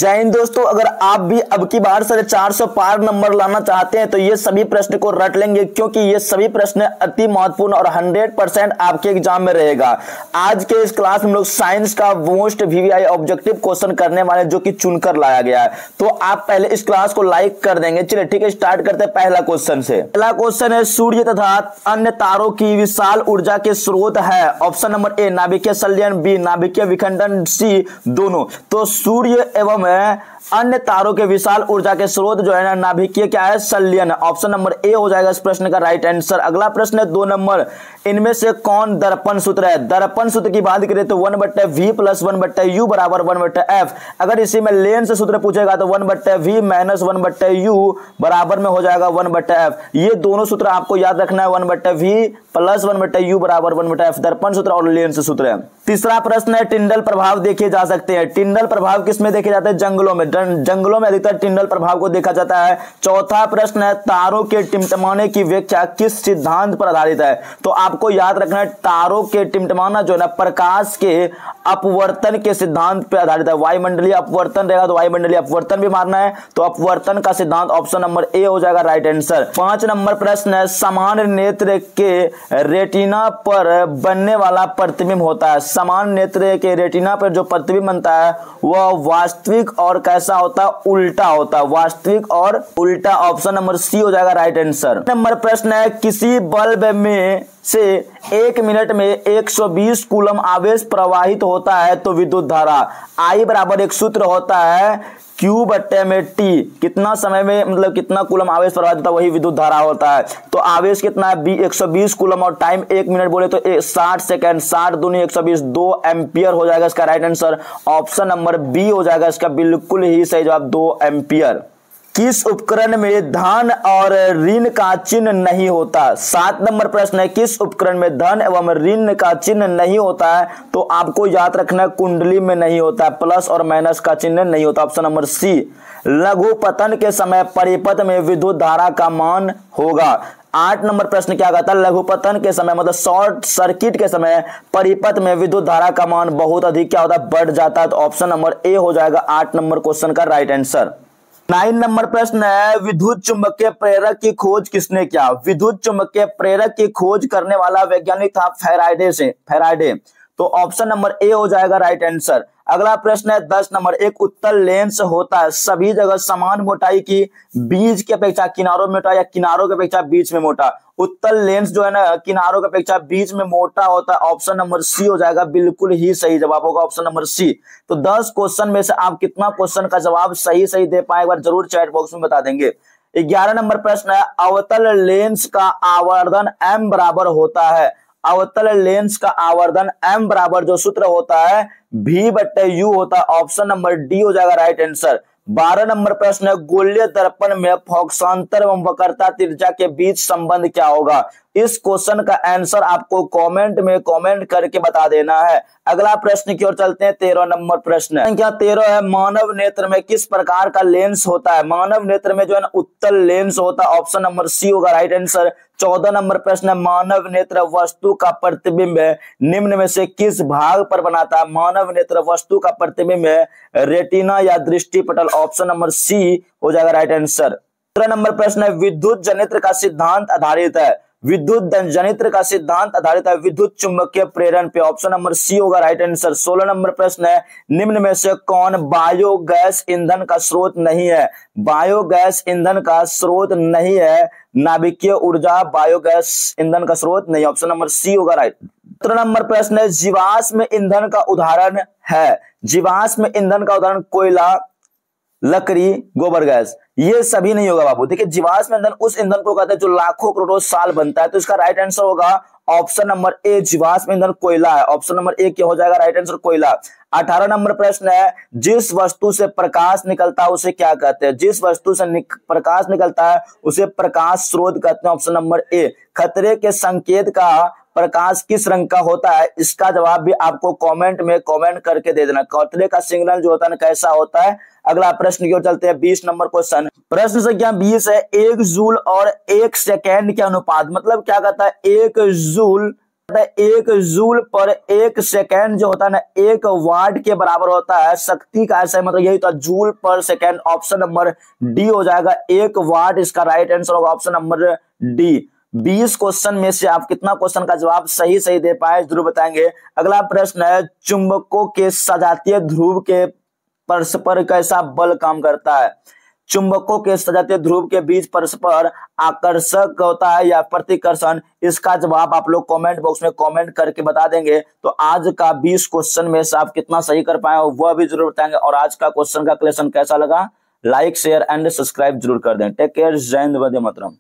जय हिंद दोस्तों, अगर आप भी अब की बार 450 पार नंबर लाना चाहते हैं तो ये सभी प्रश्न को रट लेंगे, क्योंकि ये सभी प्रश्न अति महत्वपूर्ण और 100% आपके एग्जाम में रहेगा। आज के इस क्लास में हम लोग साइंस का मोस्ट वीवीआई ऑब्जेक्टिव क्वेश्चन करने वाले, जो कि चुनकर लाया गया है। तो आप पहले इस क्लास को लाइक कर देंगे। चलिए ठीक है, स्टार्ट करते हैं पहला क्वेश्चन से। पहला क्वेश्चन है, सूर्य तथा अन्य तारों की विशाल ऊर्जा के स्रोत है। ऑप्शन नंबर ए नाभिकीय संलयन, बी नाभिकीय विखंडन, सी दोनों। तो सूर्य एवं अन्य तारों के विशाल ऊर्जा के स्रोत जो है ना, नाभिकीय क्या है, संलयन। ऑप्शन नंबर ए हो जाएगा इस प्रश्न का राइट आंसर। अगला प्रश्न है 2 नंबर, इनमें से कौन दर्पण सूत्र है? दर्पण सूत्र की बात करें तो 1/v + 1/u बराबर 1/f। अगर इसी में लेंस सूत्र पूछेगा तो 1/v - 1/u बराबर में हो जाएगा 1/f। ये दोनों सूत्र आपको याद रखना है, 1/v + 1/u बराबर 1/f, दर्पण सूत्र और लेंस सूत्र है। तीसरा प्रश्न है, टिंडल प्रभाव देखे जा सकते हैं। टिंडल प्रभाव किसमें देखे जाते हैं? जंगलों में। जंगलों में अधिकतर टिंडल प्रभाव को देखा जाता है। चौथा प्रश्न है, तारों के टिमटिमाने की व्याख्या किस सिद्धांत पर आधारित है? तो आपको याद रखना है, तारों के टिमटिमाना जो है ना, प्रकाश के अपवर्तन के सिद्धांत पर आधारित है। वायुमंडलीय अपवर्तन रहेगा तो वायुमंडलीय अपवर्तन भी मारना है, तो अपवर्तन का सिद्धांत ऑप्शन नंबर ए हो जाएगा राइट आंसर। 5 नंबर प्रश्न है, समान नेत्र के रेटिना पर बनने वाला प्रतिबिंब होता है। समान नेत्र के रेटिना पर जो प्रतिबिंब बनता है वह वास्तविक और कैसा होता है? उल्टा होता है। वास्तविक और उल्टा, ऑप्शन नंबर सी हो जाएगा राइट आंसर। नंबर प्रश्न है, किसी बल्ब में से 1 मिनट में 120 कूलम आवेश प्रवाहित होता है तो विद्युत धारा I बराबर एक सूत्र होता है Q/T। कितना समय में, मतलब कितना कूलम आवेश प्रवाहित होता है वही विद्युत धारा होता है। तो आवेश कितना है? 120 कूलम और टाइम 1 मिनट बोले तो 60 सेकंड, 60 दूनी 120, 2 एम्पियर हो जाएगा इसका right answer. Option number B हो जाएगा इसका बिल्कुल ही सही जवाब, 2 एम्पियर। किस उपकरण में धन और ऋण का चिन्ह नहीं होता? 7 नंबर प्रश्न है, किस उपकरण में धन एवं ऋण का चिन्ह नहीं होता है? तो आपको याद रखना है, कुंडली में नहीं होता है, प्लस और माइनस का चिन्ह नहीं होता, ऑप्शन नंबर सी। लघु पतन के समय परिपथ में विद्युत धारा का मान होगा। 8 नंबर प्रश्न क्या कहता है? लघुपतन के समय मतलब शॉर्ट सर्किट के समय परिपथ में विद्युत धारा का मान बहुत अधिक क्या होता है? बढ़ जाता है। तो ऑप्शन नंबर ए हो जाएगा 8 नंबर क्वेश्चन का राइट आंसर। 9 नंबर प्रश्न है, विद्युत चुंबकीय प्रेरक की खोज किसने किया? विद्युत चुंबकीय प्रेरक की खोज करने वाला वैज्ञानिक था फैराडे। तो ऑप्शन नंबर ए हो जाएगा राइट आंसर। अगला प्रश्न है 10 नंबर, एक उत्तल लेंस होता है सभी जगह समान मोटाई की, बीच की अपेक्षा किनारों में मोटा या किनारों की अपेक्षा बीच में मोटा। उत्तल लेंस जो है ना, किनारों की अपेक्षा बीच में मोटा होता है, ऑप्शन नंबर सी हो जाएगा बिल्कुल ही सही जवाब होगा, ऑप्शन नंबर सी। तो 10 क्वेश्चन में से आप कितना क्वेश्चन का जवाब सही दे पाए एक बार जरूर चैट बॉक्स में बता देंगे। 11 नंबर प्रश्न है, अवतल लेंस का आवर्धन m बराबर होता है। अवतल लेंस का आवर्धन m बराबर जो सूत्र होता है v/u होता है, ऑप्शन नंबर डी हो जाएगा राइट आंसर। 12 नंबर प्रश्न है, गोलीय दर्पण में फोकसांतर एवं वक्रता त्रिज्या के बीच संबंध क्या होगा? इस क्वेश्चन का आंसर आपको कमेंट में कमेंट करके बता देना है। अगला प्रश्न की ओर चलते हैं। 13 नंबर प्रश्न संख्या 13 है, मानव नेत्र में किस प्रकार का लेंस होता है? मानव नेत्र में जो है ना, उत्तल लेंस होता है, ऑप्शन नंबर सी होगा राइट आंसर। 14 नंबर प्रश्न है, मानव नेत्र वस्तु का प्रतिबिंब निम्न में से किस भाग पर बनाता है? मानव नेत्र वस्तु का प्रतिबिंब रेटिना या दृष्टिपटल, ऑप्शन नंबर सी हो जाएगा राइट आंसर। 15 नंबर प्रश्न है, विद्युत जनित्र का सिद्धांत आधारित है। विद्युत जनित्र का सिद्धांत आधारित है विद्युत चुंबकीय प्रेरण पे, ऑप्शन नंबर सी होगा राइट आंसर। 16 नंबर प्रश्न है, निम्न में से कौन बायोगैस ईंधन का स्रोत नहीं है? बायोगैस ईंधन का स्रोत नहीं है, नाभिकीय ऊर्जा बायोगैस ईंधन का स्रोत नहीं, ऑप्शन नंबर सी होगा राइट। 17 नंबर प्रश्न है, जीवाश्म ईंधन का उदाहरण है। जीवाश्म ईंधन का उदाहरण कोयला, लकड़ी, गोबर गैस, ये सभी नहीं होगा बाबू। देखिए, जीवाश्म ईंधन उस ईंधन को कहते हैं जो लाखों करोड़ों साल बनता है, तो इसका राइट आंसर होगा ऑप्शन नंबर ए, जीवाश्म ईंधन कोयला है, ऑप्शन नंबर ए क्या हो जाएगा राइट आंसर, कोयला। 18 नंबर प्रश्न है, जिस वस्तु से प्रकाश निकलता है उसे क्या कहते हैं? जिस वस्तु से प्रकाश निकलता है उसे प्रकाश स्रोत कहते हैं, ऑप्शन नंबर ए। खतरे के संकेत का प्रकाश किस रंग का होता है? इसका जवाब भी आपको कमेंट में कमेंट करके दे देना। खतरे का सिग्नल जो होता है कैसा होता है? अगला प्रश्न की ओर चलते हैं। 20 नंबर क्वेश्चन, प्रश्न संख्या 20 है, 1 जूल और 1 सेकेंड के अनुपात, मतलब क्या कहता है? 1 जूल 1 जूल पर 1 सेकेंड जो होता है ना 1 वाट के बराबर होता है। शक्ति का ऐसा मतलब यही था, जूल पर सेकेंड। ऑप्शन नंबर डी हो जाएगा, 1 वाट इसका राइट आंसर होगा, ऑप्शन नंबर डी। 20 क्वेश्चन में से आप कितना क्वेश्चन का जवाब सही दे पाए जरूर बताएंगे। अगला प्रश्न है, चुंबकों के सजातीय ध्रुव के परस्पर कैसा बल काम करता है? चुंबकों के सजातीय ध्रुव के बीच परस्पर आकर्षक होता है या प्रतिकर्षण? इसका जवाब आप लोग कमेंट बॉक्स में कमेंट करके बता देंगे। तो आज का 20 क्वेश्चन में से आप कितना सही कर पाए वह भी जरूर बताएंगे। और आज का क्वेश्चन का क्वेश्चन कैसा लगा, लाइक शेयर एंड सब्सक्राइब जरूर कर दें। टेक केयर, जय हिंद, वंदे मातरम।